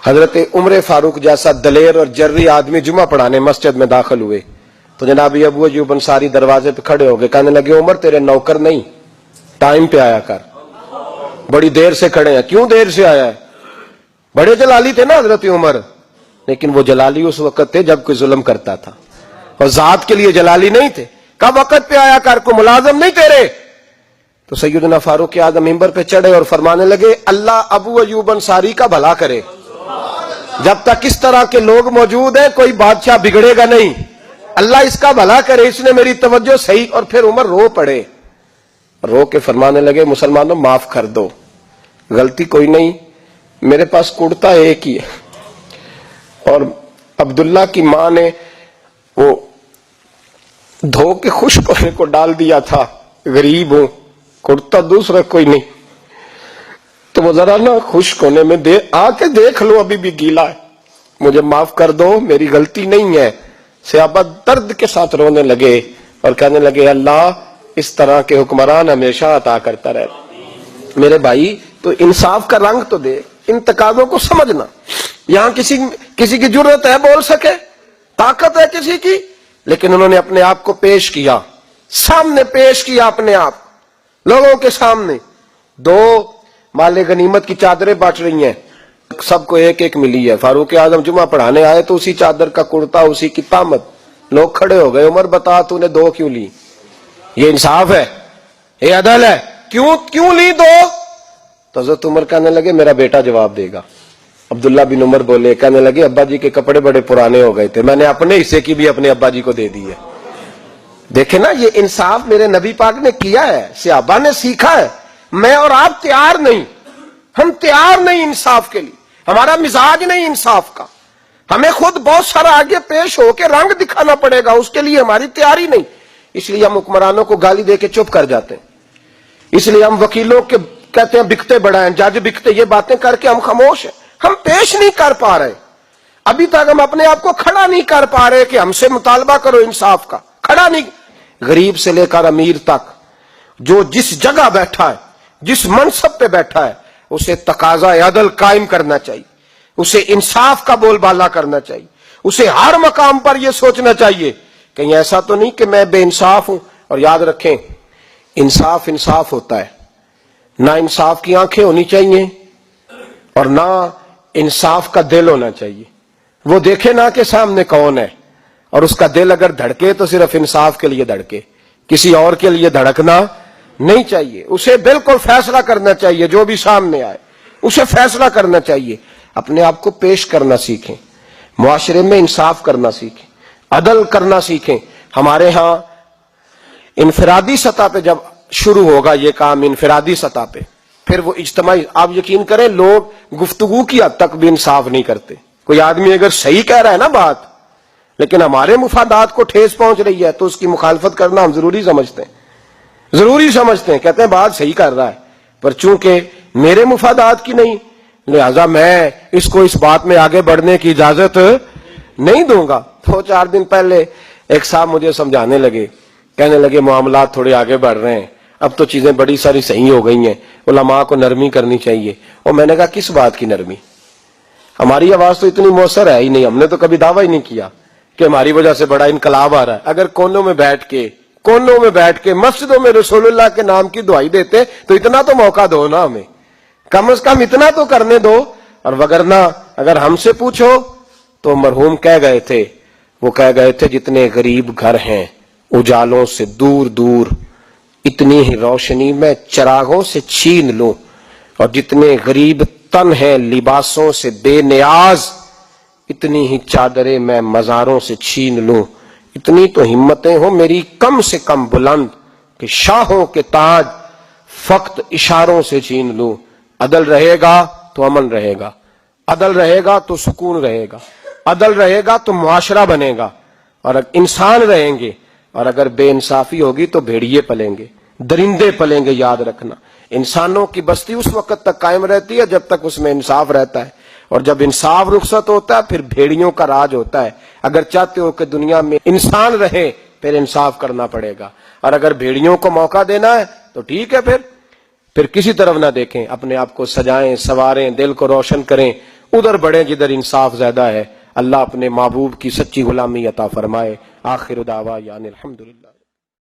حضرت عمر فاروق جیسا دلیر اور جرری آدمی جمعہ پڑھانے مسجد میں داخل ہوئے تو جناب ابو ایوب انصاری دروازے پہ کھڑے ہو گئے، کہنے لگے عمر تیرے نوکر نہیں، ٹائم پہ آیا کر، بڑی دیر سے کھڑے ہیں۔ کیوں دیر سے آیا ہے؟ بڑے جلالی تھے نا حضرت عمر، لیکن وہ جلالی اس وقت تھے جب کوئی ظلم کرتا تھا، اور ذات کے لیے جلالی نہیں تھے۔ کب وقت پہ آیا کر، کو ملازم نہیں تیرے۔ تو سیدنا فاروق اعظم ممبر پہ چڑھے اور فرمانے لگے اللہ ابو ایوب انصاری کا بھلا کرے، جب تک اس طرح کے لوگ موجود ہیں کوئی بادشاہ بگڑے گا نہیں، اللہ اس کا بھلا کرے، اس نے میری توجہ صحیح۔ اور پھر عمر رو پڑے، رو کے فرمانے لگے مسلمانوں معاف کر دو، غلطی کوئی نہیں، میرے پاس کرتا ایک ہی ہے، اور عبداللہ کی ماں نے وہ دھو کے خشک ہونے کو ڈال دیا تھا، غریب ہوں، کرتا دوسرا کوئی نہیں، تو وہ ذرا نا خشک ہونے میں آ کے دیکھ لو ابھی بھی گیلا ہے، مجھے معاف کر دو، میری غلطی نہیں ہے۔ صحابہ درد کے ساتھ رونے لگے اور کہنے لگے اللہ اس طرح کے حکمران ہمیشہ عطا کرتا رہے۔ میرے بھائی تو انصاف کا رنگ تو دے، ان تقاضوں کو سمجھنا۔ یہاں کسی کی جرت ہے بول سکے، طاقت ہے کسی کی، لیکن انہوں نے اپنے آپ کو پیش کیا، سامنے پیش کیا اپنے آپ لوگوں کے سامنے۔ دو مال غنیمت کی چادریں بانٹ رہی ہیں، سب کو ایک ایک ملی ہے۔ فاروق اعظم جمعہ پڑھانے آئے تو اسی چادر کا کرتا، اسی کی تامت، لوگ کھڑے ہو گئے، عمر بتا تو نے دو کیوں لی؟ یہ انصاف ہے؟ یہ عدل ہے؟ کیوں لی دو؟ تو حضرت عمر کہنے لگے میرا بیٹا جواب دے گا۔ عبداللہ بن عمر بولے، کہنے لگے ابا جی کے کپڑے بڑے پرانے ہو گئے تھے، میں نے اپنے حصے کی بھی اپنے ابا جی کو دے دی ہے۔ دیکھیں نا یہ انصاف میرے نبی پاک نے کیا ہے، صحابہ نے سیکھا ہے۔ میں اور آپ تیار نہیں، ہم تیار نہیں انصاف کے لیے، ہمارا مزاج نہیں انصاف کا، ہمیں خود بہت سارا آگے پیش ہو کے رنگ دکھانا پڑے گا، اس کے لیے ہماری تیاری نہیں۔ اس لیے ہم حکمرانوں کو گالی دے کے چپ کر جاتے ہیں، اس لیے ہم وکیلوں کے کہتے ہیں بکتے بڑا ہیں، جج بکتے، یہ باتیں کر کے ہم خاموش ہیں، ہم پیش نہیں کر پا رہے، ابھی تک ہم اپنے آپ کو کھڑا نہیں کر پا رہے کہ ہم سے مطالبہ کرو انصاف کا، کھڑا نہیں۔ غریب سے لے کر امیر تک جو جس جگہ بیٹھا ہے، جس منصب پہ بیٹھا ہے، اسے تقاضا عدل قائم کرنا چاہیے، اسے انصاف کا بول بالا کرنا چاہیے، اسے ہر مقام پر یہ سوچنا چاہیے کہیں ایسا تو نہیں کہ میں بے انصاف ہوں۔ اور یاد رکھیں انصاف ہوتا ہے، نہ انصاف کی آنکھیں ہونی چاہیے اور نہ انصاف کا دل ہونا چاہیے۔ وہ دیکھے نہ کہ سامنے کون ہے، اور اس کا دل اگر دھڑکے تو صرف انصاف کے لیے دھڑکے، کسی اور کے لیے دھڑکنا نہیں چاہیے۔ اسے بالکل فیصلہ کرنا چاہیے، جو بھی سامنے آئے اسے فیصلہ کرنا چاہیے۔ اپنے آپ کو پیش کرنا سیکھیں، معاشرے میں انصاف کرنا سیکھیں، عدل کرنا سیکھیں۔ ہمارے ہاں انفرادی سطح پہ جب شروع ہوگا یہ کام، انفرادی سطح پہ، پھر وہ اجتماعی، آپ یقین کریں لوگ گفتگو کی حد تک بھی انصاف نہیں کرتے۔ کوئی آدمی اگر صحیح کہہ رہا ہے نا بات، لیکن ہمارے مفادات کو ٹھیس پہنچ رہی ہے تو اس کی مخالفت کرنا ہم ضروری سمجھتے ہیں، کہتے ہیں بات صحیح کر رہا ہے، پر چونکہ میرے مفادات کی نہیں، لہذا میں اس کو اس بات میں آگے بڑھنے کی اجازت نہیں دوں گا۔ 2-4 دن پہلے ایک صاحب مجھے سمجھانے لگے، کہنے لگے معاملات تھوڑے آگے بڑھ رہے ہیں، اب تو چیزیں بڑی ساری صحیح ہو گئی ہیں، علماء کو نرمی کرنی چاہیے۔ اور میں نے کہا کس بات کی نرمی؟ ہماری آواز تو اتنی مؤثر ہے ہی نہیں، ہم نے تو کبھی دعویٰ ہی نہیں کیا کہ ہماری وجہ سے بڑا انقلاب آ رہا ہے۔ اگر کونوں میں بیٹھ کے مسجدوں میں رسول اللہ کے نام کی دعائی دیتے تو اتنا تو موقع دو نا، ہمیں کم از کم اتنا تو کرنے دو۔ اور وگرنہ اگر ہم سے پوچھو تو مرحوم کہہ گئے تھے جتنے غریب گھر ہیں اجالوں سے دور دور، اتنی ہی روشنی میں چراغوں سے چھین لوں، اور جتنے غریب تن ہیں لباسوں سے بے نیاز، اتنی ہی چادریں میں مزاروں سے چھین لوں۔ اتنی تو ہمتیں ہوں میری کم سے کم بلند کہ شاہوں کے تاج فقط اشاروں سے چھین لوں۔ عدل رہے گا تو امن رہے گا، عدل رہے گا تو سکون رہے گا، عدل رہے گا تو معاشرہ بنے گا، اور انسان رہیں گے۔ اور اگر بے انصافی ہوگی تو بھیڑیے پلیں گے، درندے پلیں گے۔ یاد رکھنا انسانوں کی بستی اس وقت تک قائم رہتی ہے جب تک اس میں انصاف رہتا ہے، اور جب انصاف رخصت ہوتا ہے پھر بھیڑیوں کا راج ہوتا ہے۔ اگر چاہتے ہو کہ دنیا میں انسان رہے پھر انصاف کرنا پڑے گا، اور اگر بھیڑیوں کو موقع دینا ہے تو ٹھیک ہے، پھر کسی طرف نہ دیکھیں، اپنے آپ کو سجائیں، سنواریں، دل کو روشن کریں، ادھر بڑھیں جدھر انصاف زیادہ ہے. اللہ اپنے محبوب کی سچی غلامی عطا فرمائے. آخر دعوانا الحمدللہ.